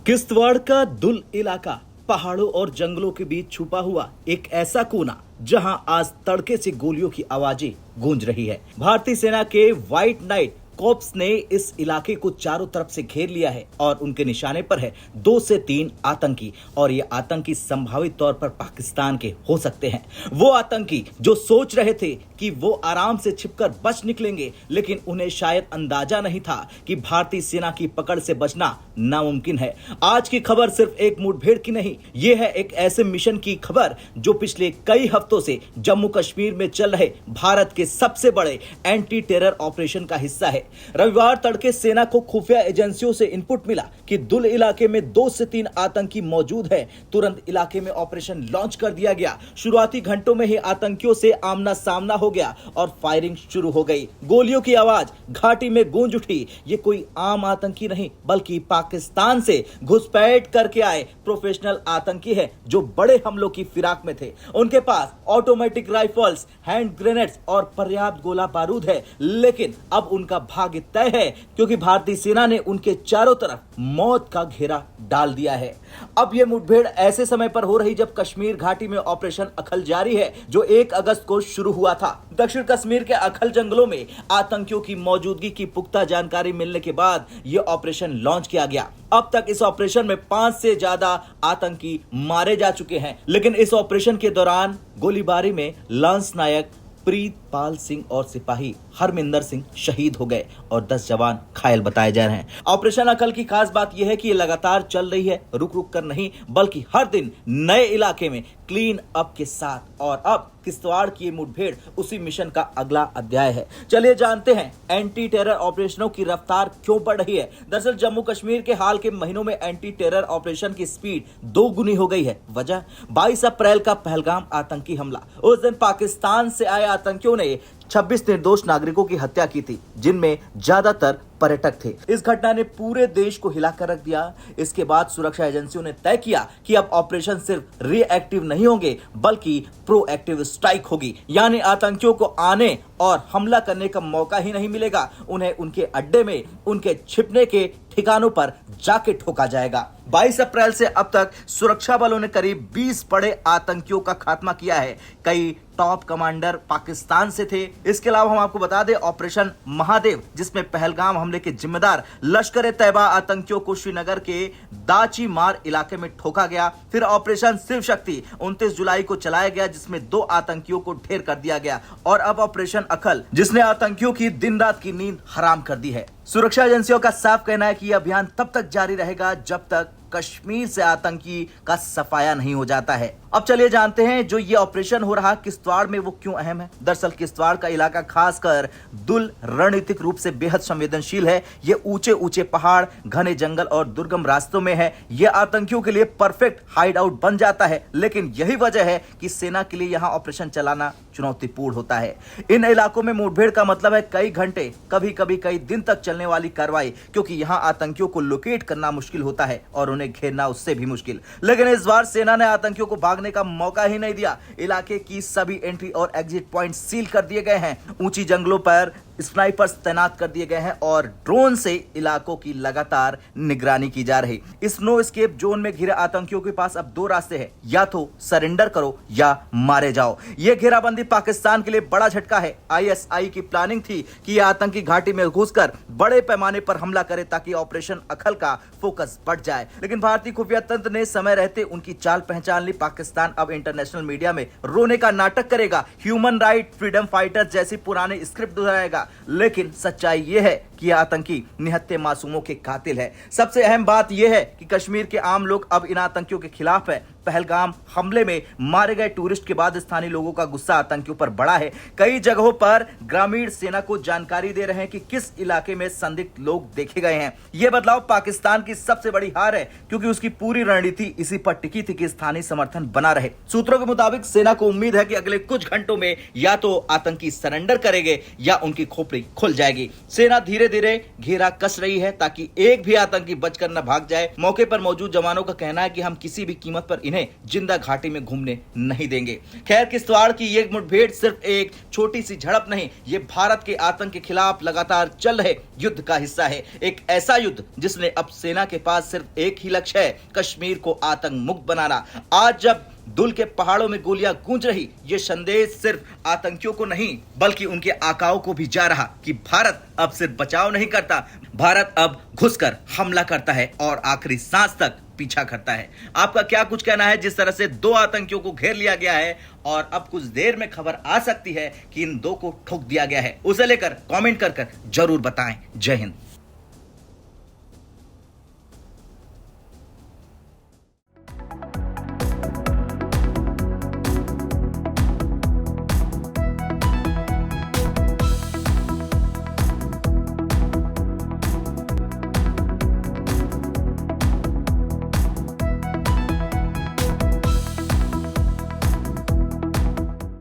किश्तवाड़ का दुल इलाका पहाड़ों और जंगलों के बीच छुपा हुआ एक ऐसा कोना जहां आज तड़के से गोलियों की आवाजें गूंज रही है। भारतीय सेना के व्हाइट नाइट कॉर्प्स ने इस इलाके को चारों तरफ से घेर लिया है और उनके निशाने पर है 2 से 3 आतंकी, और ये आतंकी संभावित तौर पर पाकिस्तान के हो सकते हैं। वो आतंकी जो सोच रहे थे कि वो आराम से छिपकर बच निकलेंगे, लेकिन उन्हें शायद अंदाजा नहीं था कि भारतीय सेना की पकड़ से बचना नामुमकिन है। आज की खबर सिर्फ एक मुठभेड़ की नहीं, ये है एक ऐसे मिशन की खबर जो पिछले कई हफ्तों से जम्मू कश्मीर में चल रहे भारत के सबसे बड़े एंटी टेरर ऑपरेशन का हिस्सा है। रविवार तड़के सेना को खुफिया एजेंसियों से इनपुट मिला कि दुल इलाके में 2 से 3 आतंकी मौजूद हैं। तुरंत इलाके में ऑपरेशन लॉन्च कर दिया गया। शुरुआती घंटों में ही आतंकियों से आमना सामना हो गया और फायरिंग शुरू हो गई। गोलियों की आवाज घाटी में गूंज उठी। ये कोई आम आतंकी नहीं, बल्कि पाकिस्तान से घुसपैठ करके आए प्रोफेशनल आतंकी है जो बड़े हमलों की फिराक में थे। उनके पास ऑटोमेटिक राइफल्स, हैंड ग्रेनेड्स और पर्याप्त गोला बारूद है, लेकिन अब उनका भाग्य तय है क्योंकि भारतीय सेना ने उनके चारों तरफ मौत का घेरा डाल दिया है। अब यह मुठभेड़ ऐसे समय पर हो रही जब कश्मीर घाटी में ऑपरेशन अखल जारी है, जो 1 अगस्त को शुरू हुआ था। दक्षिण कश्मीर के अखल जंगलों में आतंकियों की मौजूदगी की पुख्ता जानकारी मिलने के बाद यह ऑपरेशन लॉन्च किया गया। अब तक इस ऑपरेशन में 5 से ज्यादा आतंकी मारे जा चुके हैं, लेकिन इस ऑपरेशन के दौरान गोलीबारी में लांस नायक प्रीतपाल सिंह और सिपाही हरमिंदर सिंह शहीद हो गए और 10 जवान घायल बताए जा रहे हैं। ऑपरेशन अकल की खास बात यह है कि ये लगातार चल रही है, रुक रुक कर नहीं, बल्कि हर दिन नए इलाके में क्लीन अप के साथ। और अब किश्तवाड़ की मुठभेड़ उसी मिशन का अगला अध्याय है। चलिए जानते हैं एंटी टेरर ऑपरेशनों की रफ्तार क्यों बढ़ रही है। दरअसल जम्मू कश्मीर के हाल के महीनों में एंटी टेरर ऑपरेशन की स्पीड 2 गुनी हो गई है। वजह 22 अप्रैल का पहलगाम आतंकी हमला। उस दिन पाकिस्तान से आए आतंकियों ने 26 निर्दोष नागरिकों की हत्या की थी, जिनमें ज्यादातर पर्यटक थे। इस घटना ने पूरे देश को हिलाकर रख दिया। इसके बाद सुरक्षा एजेंसियों ने तय किया कि अब ऑपरेशन सिर्फ रिएक्टिव नहीं होंगे, बल्कि प्रोएक्टिव स्ट्राइक होगी। यानी आतंकियों को आने और हमला करने का मौका ही नहीं मिलेगा, उन्हें उनके अड्डे में, उनके छिपने के ठिकानों पर जाके ठोका जाएगा। 22 अप्रैल से अब तक सुरक्षा बलों ने करीब 20 बड़े आतंकियों का खात्मा किया है। कई टॉप कमांडर पाकिस्तान से थे। इसके अलावा हम आपको बता दें, ऑपरेशन महादेव, जिसमें पहलगाम हमले के जिम्मेदार लश्कर ए तैयबा आतंकियों को श्रीनगर के दाची मार इलाके में ठोका गया। फिर ऑपरेशन शिव शक्ति 29 जुलाई को चलाया गया, जिसमें 2 आतंकियों को ढेर कर दिया गया। और अब ऑपरेशन अखल, जिसने आतंकियों की दिन रात की नींद हराम कर दी है। सुरक्षा एजेंसियों का साफ कहना है कि यह अभियान तब तक जारी रहेगा जब तक कश्मीर से आतंकी का सफाया नहीं हो जाता है। अब चलिए जानते हैं जो ये ऑपरेशन हो रहा किश्तवाड़ में वो क्यों अहम है। दरअसल किश्तवाड़ का इलाका खासकर दुल रणनीतिक रूप से बेहद संवेदनशील है। ये ऊंचे ऊंचे पहाड़, घने जंगल और दुर्गम रास्तों में है। ये आतंकियों के लिए परफेक्ट हाइड आउट बन जाता है, लेकिन यही वजह है कि सेना के लिए यहाँ ऑपरेशन चलाना चुनौतीपूर्ण होता है। इन इलाकों में मुठभेड़ का मतलब है कई घंटे, कभी कभी कई दिन तक चलने वाली कार्रवाई, क्योंकि यहाँ आतंकियों को लोकेट करना मुश्किल होता है और उन्हें घेरना उससे भी मुश्किल। लेकिन इस बार सेना ने आतंकियों को भागने का मौका ही नहीं दिया। इलाके की सभी एंट्री और एग्जिट पॉइंट सील कर दिए गए हैं। ऊंची जंगलों पर स्नाइपर्स तैनात कर दिए गए हैं और ड्रोन से इलाकों की लगातार निगरानी की जा रही। इस नो एस्केप जोन में घिरे आतंकियों के पास अब 2 रास्ते हैं, या तो सरेंडर करो या मारे जाओ। यह घेराबंदी पाकिस्तान के लिए बड़ा झटका है। आईएसआई की प्लानिंग थी कि यह आतंकी घाटी में घुसकर बड़े पैमाने पर हमला करे ताकि ऑपरेशन अखल का फोकस बढ़ जाए, लेकिन भारतीय खुफिया तंत्र ने समय रहते उनकी चाल पहचान ली। पाकिस्तान अब इंटरनेशनल मीडिया में रोने का नाटक करेगा, ह्यूमन राइट, फ्रीडम फाइटर्स जैसी पुरानी स्क्रिप्ट दोहराएगा, लेकिन सच्चाई यह है कि आतंकी निहत्थे मासूमों के कातिल है। सबसे अहम बात यह है कि कश्मीर के आम लोग अब इन आतंकियों के खिलाफ है। पहलगाम हमले में मारे गए टूरिस्ट के बाद स्थानीय लोगों का गुस्सा आतंकियों पर बढ़ा है। कई जगहों पर ग्रामीण सेना को जानकारी दे रहे हैं कि किस इलाके में संदिग्ध लोग देखे गए हैं। यह बदलाव पाकिस्तान की सबसे बड़ी हार है, क्योंकि उसकी पूरी रणनीति इसी पर टिकी थी कि स्थानीय समर्थन बना रहे। सूत्रों के मुताबिक सेना को उम्मीद है कि अगले कुछ घंटों में या तो आतंकी सरेंडर करेंगे या उनकी खोपड़ी खुल जाएगी। सेना धीरे धीरे घेरा कस रही है ताकि एक भी आतंकी बचकर न भाग जाए। मौके पर मौजूद जवानों का कहना है कि हम किसी भी कीमत पर इन्हें जिंदा घाटी में घूमने नहीं देंगे। खैर, किश्तवाड़ की ये मुठभेड़ सिर्फ एक छोटी सी झड़प नहीं, ये भारत के आतंक के खिलाफ लगातार चल रहे युद्ध का हिस्सा है। एक ऐसा युद्ध जिसने अब सेना के पास सिर्फ एक ही लक्ष्य है, कश्मीर को आतंक मुक्त बनाना। आज जब दुल के पहाड़ों में गोलियां गूंज रही, ये संदेश सिर्फ आतंकियों को नहीं बल्कि उनके आकाओं को भी जा रहा कि भारत अब सिर्फ बचाव नहीं करता, भारत अब घुसकर हमला करता है और आखिरी सांस तक पीछा करता है। आपका क्या कुछ कहना है? जिस तरह से 2 आतंकियों को घेर लिया गया है और अब कुछ देर में खबर आ सकती है कि इन 2 को ठोक दिया गया है, उसे लेकर कमेंट कर जरूर बताएं। जय हिंद।